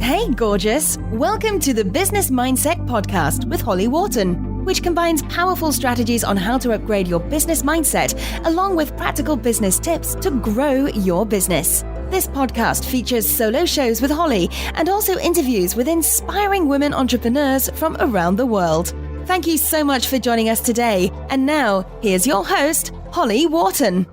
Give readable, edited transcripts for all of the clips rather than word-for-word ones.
Hey, gorgeous! Welcome to the Business Mindset Podcast with Holly Worton, which combines powerful strategies on how to upgrade your business mindset, along with practical business tips to grow your business. This podcast features solo shows with Holly and also interviews with inspiring women entrepreneurs from around the world. Thank you so much for joining us today. And now, here's your host, Holly Worton.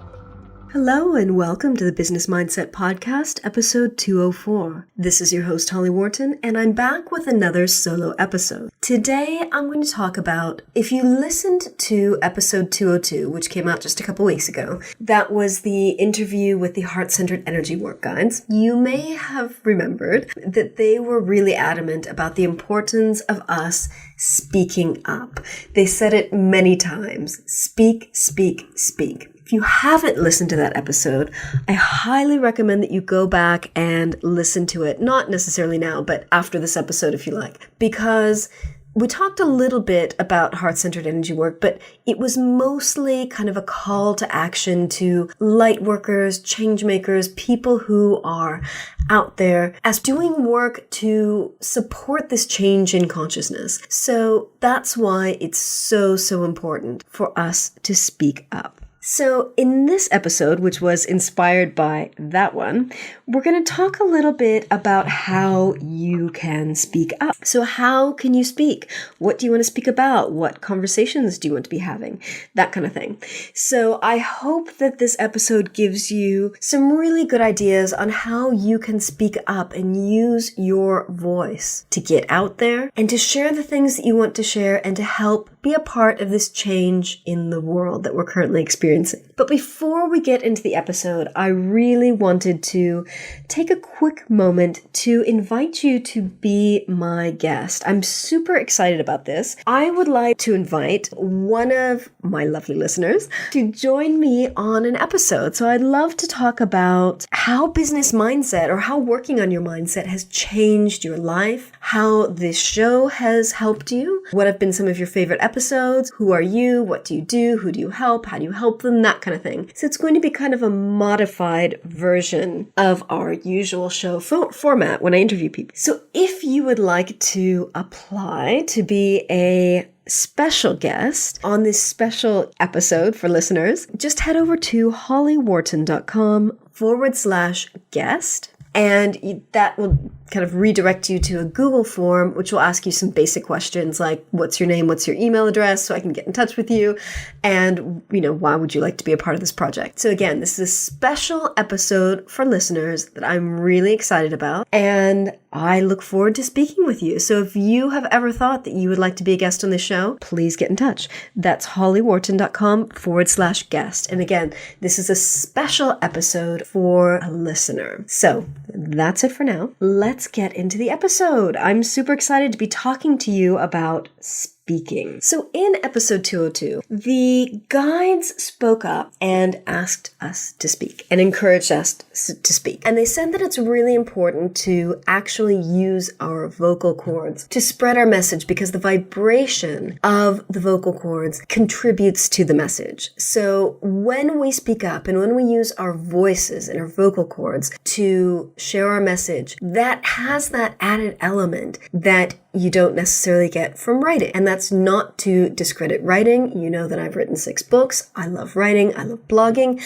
Hello and welcome to the Business Mindset Podcast, episode 204. This is your host, Holly Worton, and I'm back with another solo episode. Today, I'm going to talk about, if you listened to episode 202, which came out just a couple weeks ago, that was the interview with the Heart-Centered Energy Work Guides. You may have remembered that they were really adamant about the importance of us speaking up. They said it many times, speak, speak, speak. If you haven't listened to that episode, I highly recommend that you go back and listen to it. Not necessarily now, but after this episode, if you like, because we talked a little bit about heart-centered energy work, but it was mostly kind of a call to action to light workers, change makers, people who are out there as doing work to support this change in consciousness. So that's why it's so important for us to speak up. So in this episode, which was inspired by that one, we're going to talk a little bit about how you can speak up. So how can you speak? What do you want to speak about? What conversations do you want to be having? That kind of thing. So I hope that this episode gives you some really good ideas on how you can speak up and use your voice to get out there and to share the things that you want to share and to help be a part of this change in the world that we're currently experiencing. But before we get into the episode, I really wanted to take a quick moment to invite you to be my guest. I'm super excited about this. I would like to invite one of my lovely listeners to join me on an episode. So I'd love to talk about how business mindset or how working on your mindset has changed your life, how this show has helped you, what have been some of your favorite episodes, who are you, what do you do, who do you help, how do you help them, that kind of thing. So it's going to be kind of a modified version of our usual show format when I interview people. So if you would like to apply to be a special guest on this special episode for listeners, just head over to hollyworton.com/guest. And that will kind of redirect you to a Google form, which will ask you some basic questions like, what's your name? What's your email address? So I can get in touch with you. And, why would you like to be a part of this project? So again, this is a special episode for listeners that I'm really excited about. And I look forward to speaking with you. So if you have ever thought that you would like to be a guest on this show, please get in touch. That's hollyworton.com/guest. And again, this is a special episode for a listener. So that's it for now. Let's get into the episode. I'm super excited to be talking to you about speaking. So in episode 202, the guides spoke up and asked us to speak and encouraged us to speak. And they said that it's really important to actually use our vocal cords to spread our message because the vibration of the vocal cords contributes to the message. So when we speak up and when we use our voices and our vocal cords to share our message, that has that added element that you don't necessarily get from writing. And that's not to discredit writing. You know that I've written 6 books. I love writing. I love blogging.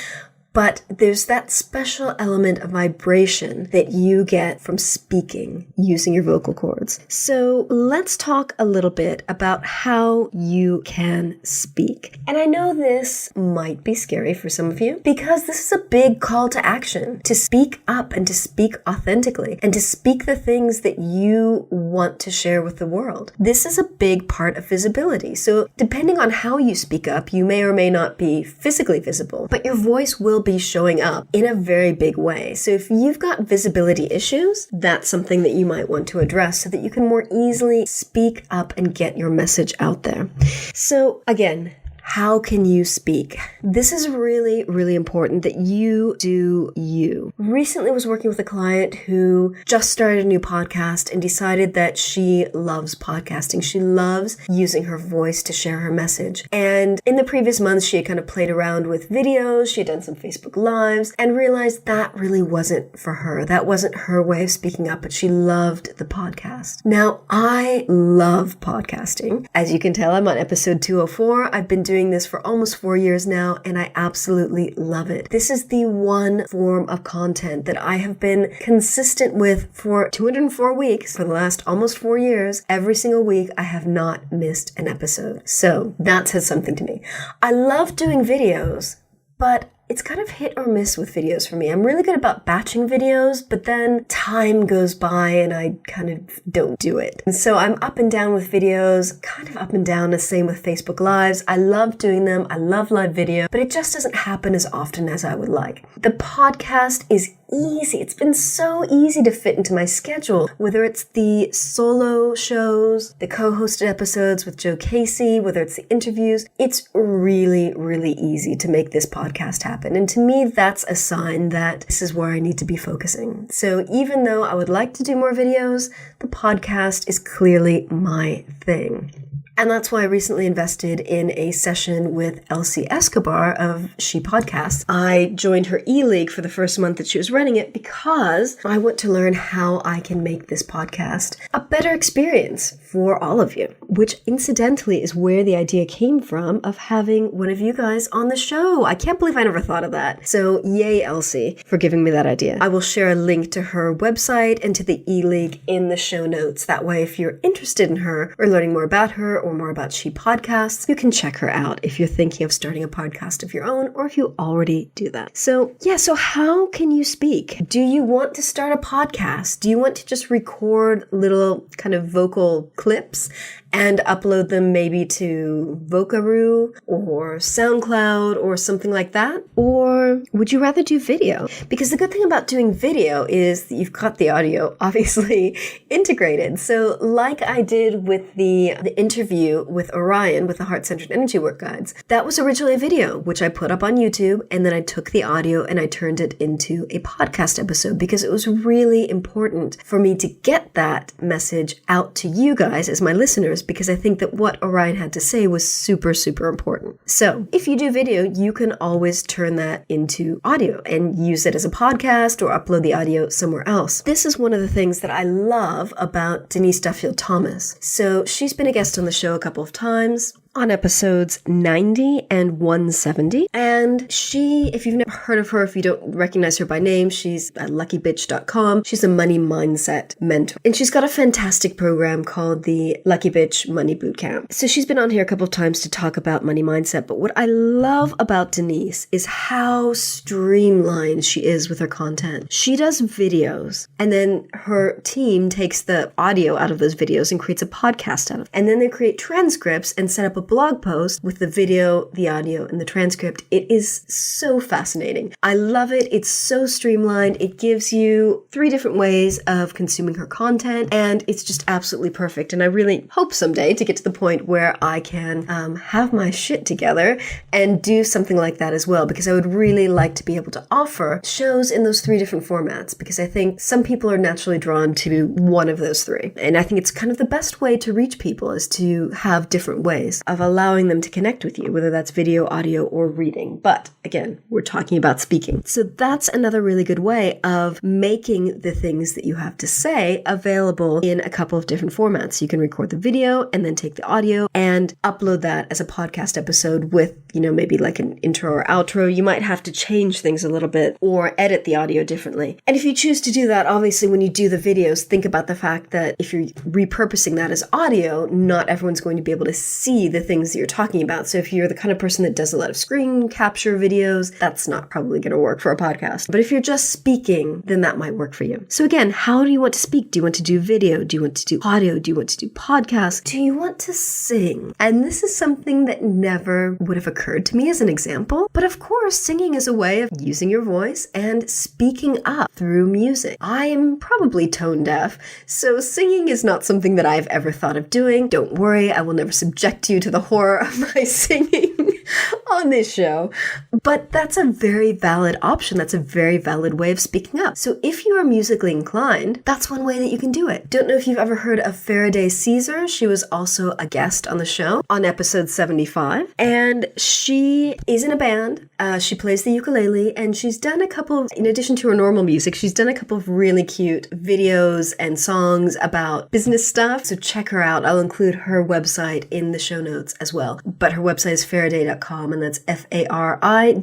But there's that special element of vibration that you get from speaking using your vocal cords. So let's talk a little bit about how you can speak. And I know this might be scary for some of you because this is a big call to action, to speak up and to speak authentically and to speak the things that you want to share with the world. This is a big part of visibility. So depending on how you speak up, you may or may not be physically visible, but your voice will be showing up in a very big way. So if you've got visibility issues, that's something that you might want to address so that you can more easily speak up and get your message out there. So again, how can you speak? This is really, really important that you do you. Recently was working with a client who just started a new podcast and decided that she loves podcasting. She loves using her voice to share her message. And in the previous months, she had kind of played around with videos. She had done some Facebook Lives and realized that really wasn't for her. That wasn't her way of speaking up, but she loved the podcast. Now, I love podcasting. As you can tell, I'm on episode 204. I've been doing this for almost 4 years now, and I absolutely love it. This is the one form of content that I have been consistent with for 204 weeks for the last almost 4 years. Every single week, I have not missed an episode. So that says something to me. I love doing videos, but it's kind of hit or miss with videos for me. I'm really good about batching videos, but then time goes by and I kind of don't do it. And so I'm up and down with videos, kind of up and down, the same with Facebook Lives. I love doing them. I love live video, but it just doesn't happen as often as I would like. The podcast is easy. It's been so easy to fit into my schedule, whether it's the solo shows, the co-hosted episodes with Joe Casey, whether it's the interviews. It's really, really easy to make this podcast happen. And to me, that's a sign that this is where I need to be focusing. So even though I would like to do more videos, the podcast is clearly my thing. And that's why I recently invested in a session with Elsie Escobar of She Podcasts. I joined her e-league for the first month that she was running it because I want to learn how I can make this podcast a better experience for all of you, which incidentally is where the idea came from of having one of you guys on the show. I can't believe I never thought of that. So yay, Elsie, for giving me that idea. I will share a link to her website and to the e-league in the show notes. That way, if you're interested in her or learning more about her or more about She Podcasts, you can check her out if you're thinking of starting a podcast of your own or if you already do that. So how can you speak? Do you want to start a podcast? Do you want to just record little kind of vocal clips and upload them maybe to Vocaroo or SoundCloud or something like that? Or would you rather do video? Because the good thing about doing video is that you've got the audio obviously integrated. So like I did with the interview with Orion with the Heart-Centered Energy Work Guides, that was originally a video, which I put up on YouTube, and then I took the audio and I turned it into a podcast episode because it was really important for me to get that message out to you guys as my listeners, because I think that what Orion had to say was super, super important. So if you do video, you can always turn that into audio and use it as a podcast or upload the audio somewhere else. This is one of the things that I love about Denise Duffield-Thomas. So she's been a guest on the show a couple of times on episodes 90 and 170. And she, if you've never heard of her, if you don't recognize her by name, she's at luckybitch.com. She's a money mindset mentor. And she's got a fantastic program called the Lucky Bitch Money Bootcamp. So she's been on here a couple of times to talk about money mindset. But what I love about Denise is how streamlined she is with her content. She does videos and then her team takes the audio out of those videos and creates a podcast out of it. And then they create transcripts and set up a blog post with the video, the audio, and the transcript. It is so fascinating. I love it. It's so streamlined. It gives you 3 different ways of consuming her content, and it's just absolutely perfect. And I really hope someday to get to the point where I can have my shit together and do something like that as well, because I would really like to be able to offer shows in those 3 different formats, because I think some people are naturally drawn to one of those 3. And I think it's kind of the best way to reach people is to have different ways of allowing them to connect with you, whether that's video, audio, or reading. But again, we're talking about speaking. So that's another really good way of making the things that you have to say available in a couple of different formats. You can record the video and then take the audio and upload that as a podcast episode with, maybe like an intro or outro. You might have to change things a little bit or edit the audio differently. And if you choose to do that, obviously when you do the videos, think about the fact that if you're repurposing that as audio, not everyone's going to be able to see the things that you're talking about. So if you're the kind of person that does a lot of screen capture videos, that's not probably going to work for a podcast. But if you're just speaking, then that might work for you. So again, how do you want to speak? Do you want to do video? Do you want to do audio? Do you want to do podcasts? Do you want to sing? And this is something that never would have occurred to me as an example. But of course, singing is a way of using your voice and speaking up through music. I am probably tone deaf, so singing is not something that I've ever thought of doing. Don't worry, I will never subject you to the horror of my singing. on this show. But that's a very valid option. That's a very valid way of speaking up. So if you are musically inclined, that's one way that you can do it. Don't know if you've ever heard of Faraday Caesar. She was also a guest on the show on episode 75. And she is in a band. She plays the ukulele, and she's done a couple of, in addition to her normal music, she's done a couple of really cute videos and songs about business stuff. So check her out. I'll include her website in the show notes as well. But her website is faraday.com, and that's FARIDEH.com.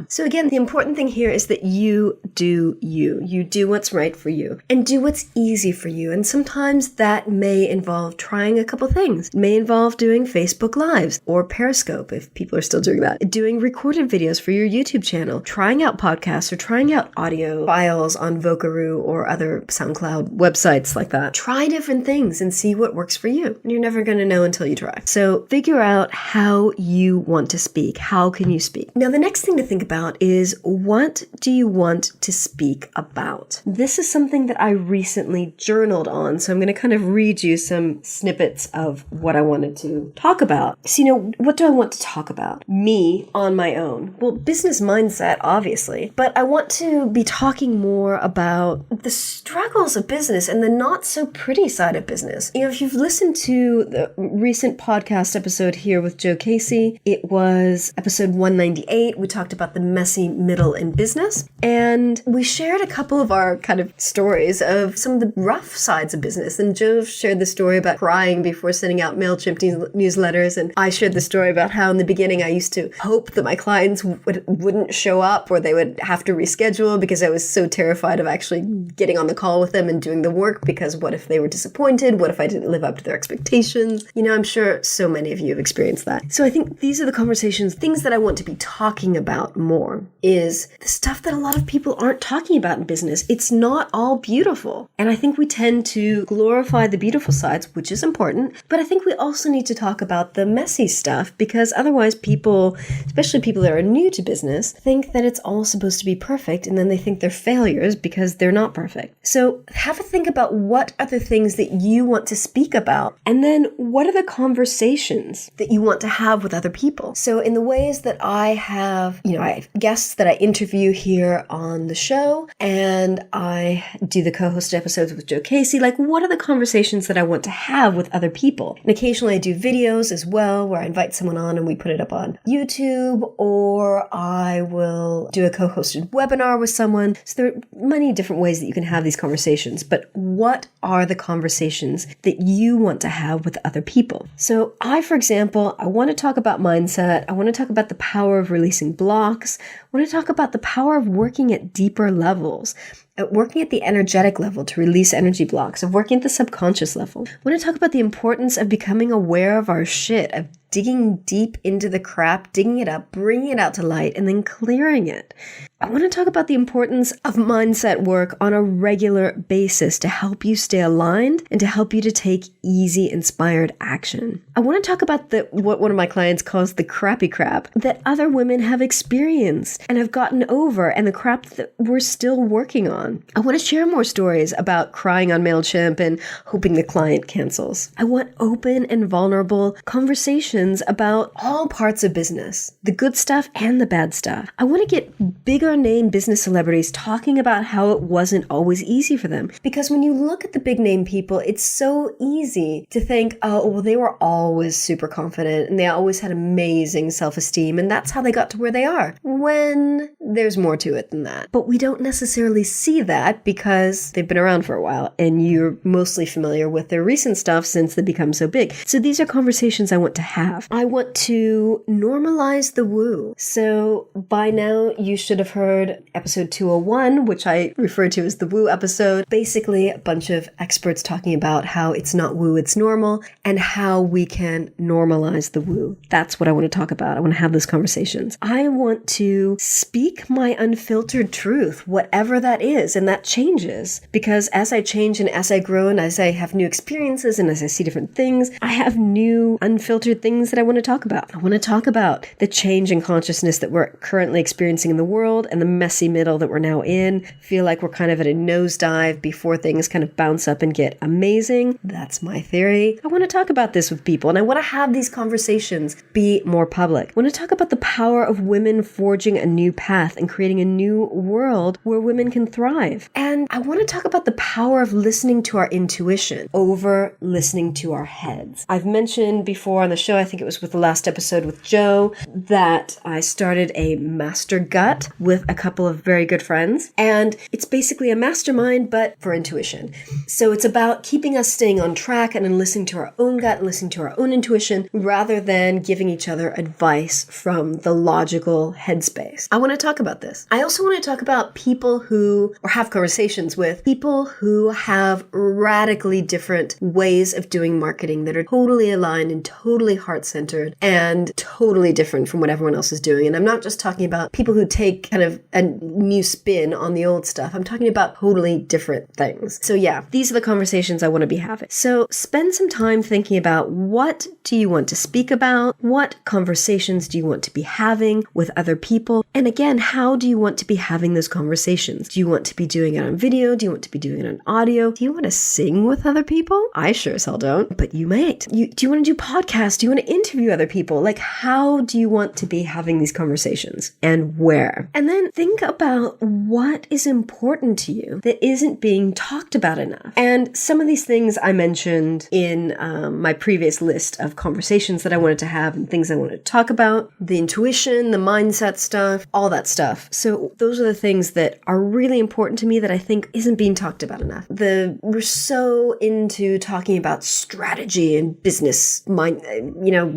So again, the important thing here is that you do you. You do what's right for you and do what's easy for you. And sometimes that may involve trying a couple things. It may involve doing Facebook Lives or Periscope, if people are still doing that, doing recorded videos for your YouTube channel, trying out podcasts or trying out audio files on Vocaroo or other SoundCloud websites like that. Try different things and see what works for you. And you're never going to know until you try. So figure out how you want to speak. How can you speak? Now, the next thing to think about is, what do you want to speak about? This is something that I recently journaled on. So I'm going to kind of read you some snippets of what I wanted to talk about. So, what do I want to talk about? Me on my own. Well, business mindset, obviously, but I want to be talking more about the struggles of business and the not so pretty side of business. If you've listened to the recent podcast episode here with Joe Casey, it was episode 198. We talked about the messy middle in business, and we shared a couple of our kind of stories of some of the rough sides of business. And Joe shared the story about crying before sending out MailChimp newsletters, and I shared the story about how in the beginning I used to hope that my clients wouldn't show up, or they would have to reschedule because I was so terrified of actually getting on the call with them and doing the work, because what if they were disappointed? What if I didn't live up to their expectations? I'm sure so many of you have experienced that. So I think these are the conversations, things that I want to be talking about more, is the stuff that a lot of people aren't talking about in business. It's not all beautiful. And I think we tend to glorify the beautiful sides, which is important, but I think we also need to talk about the messy stuff, because otherwise people, especially people that are new to business, think that it's all supposed to be perfect, and then they think they're failures because they're not perfect. So have a think about, what are the things that you want to speak about, and then what are the conversations that you want to have with other people. So in the ways that I have, I have guests that I interview here on the show, and I do the co-hosted episodes with Joe Casey, what are the conversations that I want to have with other people? And occasionally I do videos as well, where I invite someone on and we put it up on YouTube, or I will do a co-hosted webinar with someone. So there are many different ways that you can have these conversations, but what are the conversations that you want to have with other people? So for example, I want to talk about mindset. I want to talk about the power of releasing blocks. I want to talk about the power of working at deeper levels, at working at the energetic level to release energy blocks, of working at the subconscious level. I want to talk about the importance of becoming aware of our shit, of digging deep into the crap, digging it up, bringing it out to light, and then clearing it. I want to talk about the importance of mindset work on a regular basis to help you stay aligned and to help you to take easy, inspired action. I want to talk about what one of my clients calls the crappy crap that other women have experienced and have gotten over, and the crap that we're still working on. I want to share more stories about crying on MailChimp and hoping the client cancels. I want open and vulnerable conversations about all parts of business, the good stuff and the bad stuff. I want to get bigger name business celebrities talking about how it wasn't always easy for them. Because when you look at the big name people, it's so easy to think, oh, well, they were always super confident and they always had amazing self-esteem, and that's how they got to where they are, when there's more to it than that. But we don't necessarily see that because they've been around for a while and you're mostly familiar with their recent stuff since they become so big. So these are conversations I want to have. I want to normalize the woo. So by now you should have heard episode 201, which I refer to as the woo episode. Basically a bunch of experts talking about how it's not woo, it's normal, and how we can normalize the woo. That's what I want to talk about. I want to have those conversations. I want to speak my unfiltered truth, whatever that is, and that changes because as I change and as I grow and as I have new experiences and as I see different things, I have new unfiltered things things that I want to talk about. I want to talk about the change in consciousness that we're currently experiencing in the world and the messy middle that we're now in. Feel like we're kind of at a nosedive before things kind of bounce up and get amazing. That's my theory. I want to talk about this with people, and I want to have these conversations be more public. I want to talk about the power of women forging a new path and creating a new world where women can thrive. And I want to talk about the power of listening to our intuition over listening to our heads. I've mentioned before on the show, I think it was with the last episode with Joe, that I started a master gut with a couple of very good friends. And it's basically a mastermind, but for intuition. So it's about keeping us staying on track and then listening to our own gut and listening to our own intuition rather than giving each other advice from the logical headspace. I want to talk about this. I also want to talk about people who, or have conversations with people who have radically different ways of doing marketing that are totally aligned and totally heart-centered and totally different from what everyone else is doing. And I'm not just talking about people who take kind of a new spin on the old stuff. I'm talking about totally different things. So yeah, these are the conversations I want to be having. So spend some time thinking about, what do you want to speak about? What conversations do you want to be having with other people? And again, how do you want to be having those conversations? Do you want to be doing it on video? Do you want to be doing it on audio? Do you want to sing with other people? I sure as hell don't, but you might. Do you want to do podcasts? Do you want to interview other people? Like, how do you want to be having these conversations and where? And then think about what is important to you that isn't being talked about enough. And some of these things I mentioned in my previous list of conversations that I wanted to have and things I wanted to talk about. The intuition, the mindset stuff, all that stuff. So those are the things that are really important to me that I think isn't being talked about enough. We're so into talking about strategy and business mind,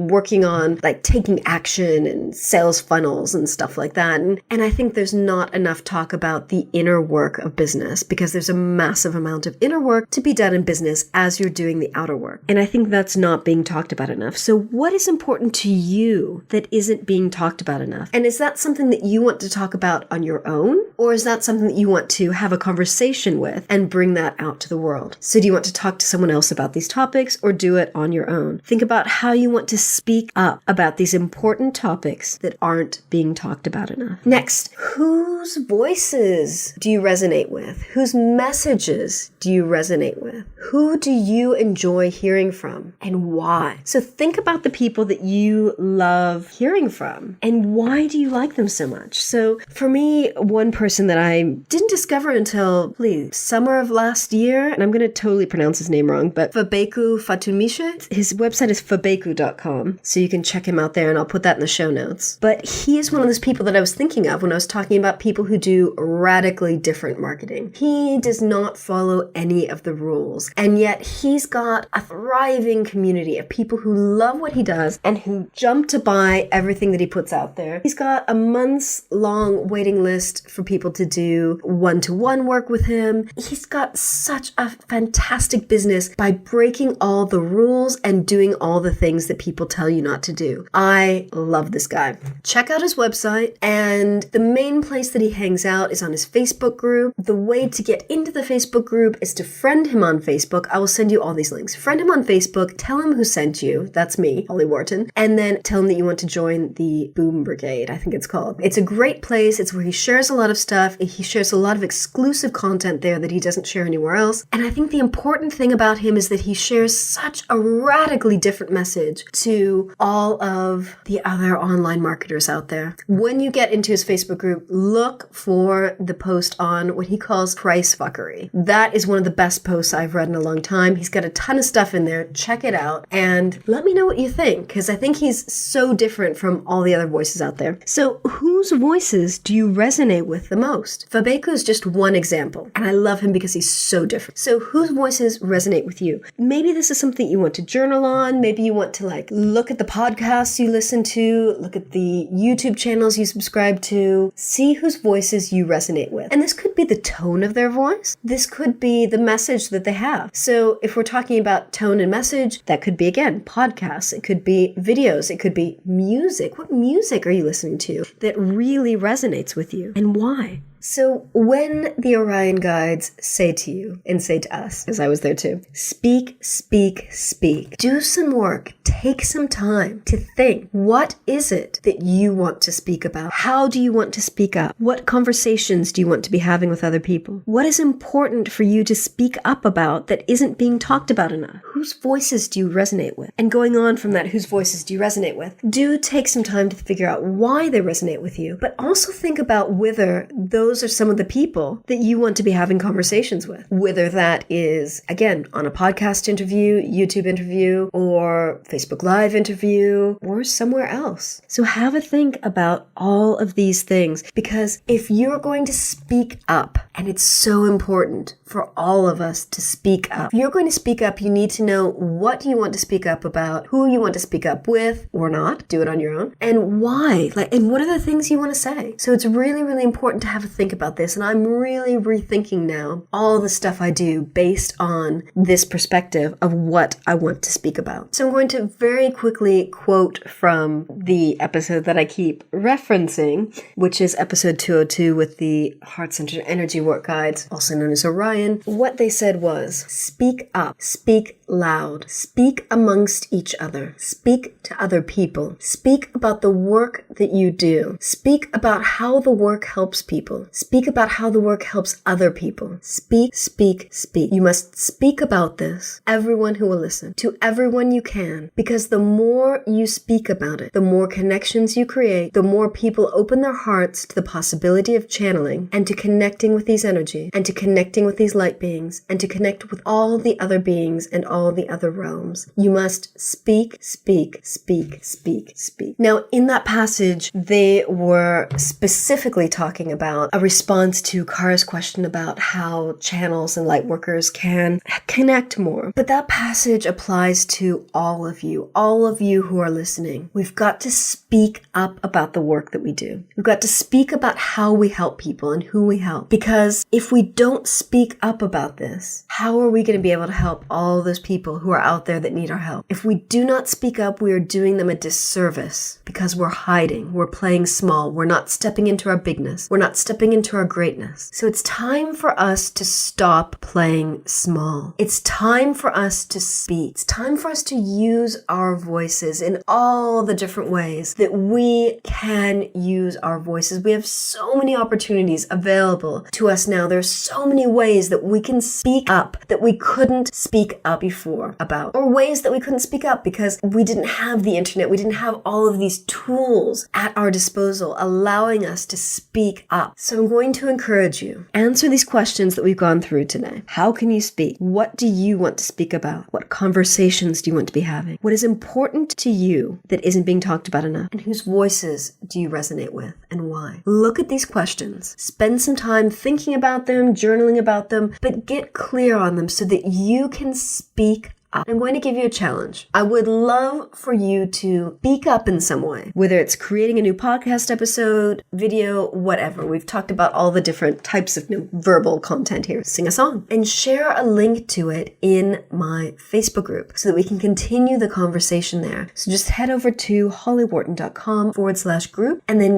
working on like taking action and sales funnels and stuff like that. And I think there's not enough talk about the inner work of business, because there's a massive amount of inner work to be done in business as you're doing the outer work. And I think that's not being talked about enough. So what is important to you that isn't being talked about enough? And is that something that you want to talk about on your own? Or is that something that you want to have a conversation with and bring that out to the world? So do you want to talk to someone else about these topics or do it on your own? Think about how you want to speak up about these important topics that aren't being talked about enough. Next, whose voices do you resonate with? Whose messages do you resonate with? Who do you enjoy hearing from and why? So think about the people that you love hearing from and why do you like them so much? So for me, one person that I didn't discover until summer of last year, and I'm going to totally pronounce his name wrong, but Fabeku Fatumishe. His website is fabeku.com, so you can check him out there and I'll put that in the show notes. But he is one of those people that I was thinking of when I was talking about people who do radically different marketing. He does not follow any of the rules, and yet he's got a thriving community of people who love what he does and who jump to buy everything that he puts out there. He's got a months-long waiting list for people to do one-to-one work with him. He's got such a fantastic business by breaking all the rules and doing all the things that people tell you not to do. I love this guy. Check out his website, and the main place that he hangs out is on his Facebook group. The way to get into the Facebook group is to friend him on Facebook. I will send you all these links. Friend him on Facebook, tell him who sent you. That's me, Holly Worton. And then tell him that you want to join the Boom Brigade, I think it's called. It's a great place. It's where he shares a lot of stuff. He shares a lot of exclusive content there that he doesn't share anywhere else. And I think the important thing about him is that he shares such a radically different message to all of the other online marketers out there. When you get into his Facebook group, look for the post on what he calls price fuckery. That is one of the best posts I've read in a long time. He's got a ton of stuff in there. Check it out and let me know what you think, because I think he's so different from all the other voices out there. So whose voices do you resonate with the most? Fabeku is just one example, and I love him because he's so different. So whose voices resonate with you? Maybe this is something you want to journal on. Maybe you want to look at the podcasts you listen to, look at the YouTube channels you subscribe to, see whose voices you resonate with. And this could be the tone of their voice. This could be the message that they have. So if we're talking about tone and message, that could be, again, podcasts. It could be videos. It could be music. What music are you listening to that really resonates with you, and why? So when the Orion guides say to you and say to us, as I was there too, speak, speak, speak, do some work, take some time to think, what is it that you want to speak about? How do you want to speak up? What conversations do you want to be having with other people? What is important for you to speak up about that isn't being talked about enough? Whose voices do you resonate with? And going on from that, whose voices do you resonate with? Do take some time to figure out why they resonate with you, but also think about whether those are some of the people that you want to be having conversations with. Whether that is, again, on a podcast interview, YouTube interview, or Facebook Live interview, or somewhere else. So have a think about all of these things, because if you're going to speak up, and it's so important for all of us to speak up. If you're going to speak up, you need to know what you want to speak up about, who you want to speak up with or not, do it on your own, and why, and what are the things you want to say. So it's really, really important to have a think about this, and I'm really rethinking now all the stuff I do based on this perspective of what I want to speak about. So I'm going to very quickly quote from the episode that I keep referencing, which is episode 202 with the Heart-Centered Energy Work Guides, also known as Orion. What they said was, speak up, speak loud, speak amongst each other, speak to other people, speak about the work that you do, speak about how the work helps people, speak about how the work helps other people, speak, speak, speak. You must speak about this, everyone who will listen, to everyone you can, because the more you speak about it, the more connections you create, the more people open their hearts to the possibility of channeling and to connecting with these energy and to connecting with these light beings and to connect with all the other beings and all the other realms. You must speak, speak, speak, speak, speak. Now, in that passage, they were specifically talking about a response to Kara's question about how channels and light workers can connect more. But that passage applies to all of you who are listening. We've got to speak up about the work that we do. We've got to speak about how we help people and who we help. Because if we don't speak up about this, how are we going to be able to help all those people who are out there that need our help? If we do not speak up, we are doing them a disservice because we're hiding, we're playing small, we're not stepping into our bigness, we're not stepping into our greatness. So it's time for us to stop playing small. It's time for us to speak. It's time for us to use our voices in all the different ways that we can use our voices. We have so many opportunities available to us now. There's so many ways that we can speak up that we couldn't speak up before about, or ways that we couldn't speak up because we didn't have the internet. We didn't have all of these tools at our disposal allowing us to speak up. So I'm going to encourage you, answer these questions that we've gone through today. How can you speak? What do you want to speak about? What conversations do you want to be having? What is important to you that isn't being talked about enough? And whose voices do you resonate with and why? Look at these questions. Spend some time thinking about them, journaling about them, but get clear on them so that you can speak up. I'm going to give you a challenge. I would love for you to speak up in some way, whether it's creating a new podcast episode, video, whatever. We've talked about all the different types of verbal content here. Sing a song and share a link to it in my Facebook group so that we can continue the conversation there. So just head over to hollyworton.com/group and then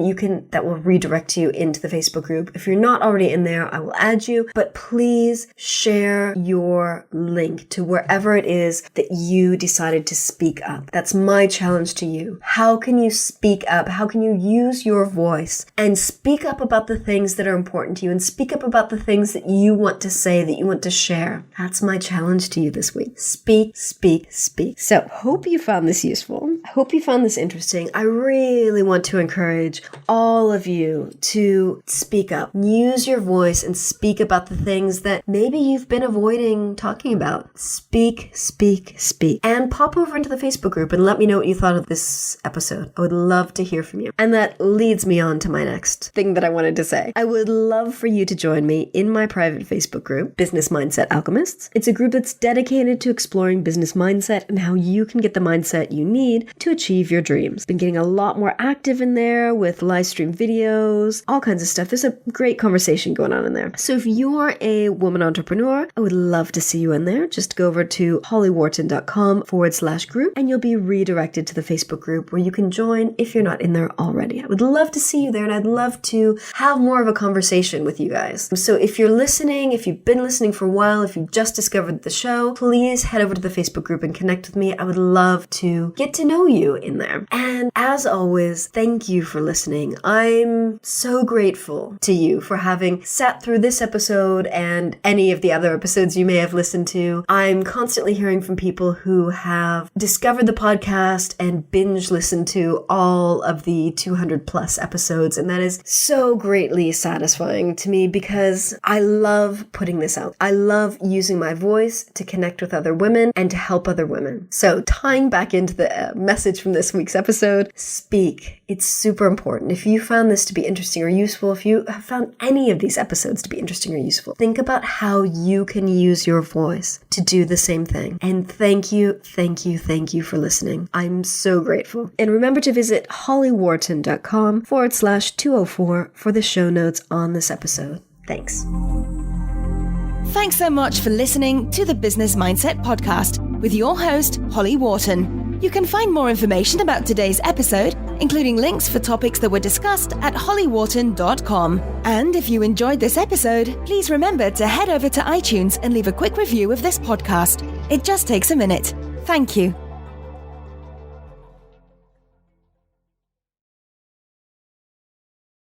that will redirect you into the Facebook group. If you're not already in there, I will add you, but please share your link to wherever it is that you decided to speak up. That's my challenge to you. How can you speak up? How can you use your voice and speak up about the things that are important to you and speak up about the things that you want to say, that you want to share? That's my challenge to you this week. Speak, speak, speak. So, hope you found this useful. I hope you found this interesting. I really want to encourage all of you to speak up. Use your voice and speak about the things that maybe you've been avoiding talking about. Speak, speak, speak. And pop over into the Facebook group and let me know what you thought of this episode. I would love to hear from you. And that leads me on to my next thing that I wanted to say. I would love for you to join me in my private Facebook group, Business Mindset Alchemists. It's a group that's dedicated to exploring business mindset and how you can get the mindset you need to achieve your dreams. Been getting a lot more active in there with live stream videos, all kinds of stuff. There's a great conversation going on in there. So if you're a woman entrepreneur, I would love to see you in there. Just go over to hollywharton.com/group and you'll be redirected to the Facebook group where you can join if you're not in there already. I would love to see you there, and I'd love to have more of a conversation with you guys. So if you're listening, if you've been listening for a while, if you've just discovered the show, please head over to the Facebook group and connect with me. I would love to get to know you in there. And as always, thank you for listening. I'm so grateful to you for having sat through this episode and any of the other episodes you may have listened to. I'm constantly hearing from people who have discovered the podcast and binge listened to all of the 200 plus episodes. And that is so greatly satisfying to me because I love putting this out. I love using my voice to connect with other women and to help other women. So tying back into the message from this week's episode, speak. It's super important. If you found this to be interesting or useful, if you have found any of these episodes to be interesting or useful, think about how you can use your voice to do the same thing. And thank you for listening. I'm so grateful. And remember to visit hollywharton.com/204 for the show notes on this episode. Thanks. Thanks so much for listening to the Business Mindset Podcast with your host, Holly Worton. You can find more information about today's episode, including links for topics that were discussed at hollywharton.com. And if you enjoyed this episode, please remember to head over to iTunes and leave a quick review of this podcast. It just takes a minute. Thank you.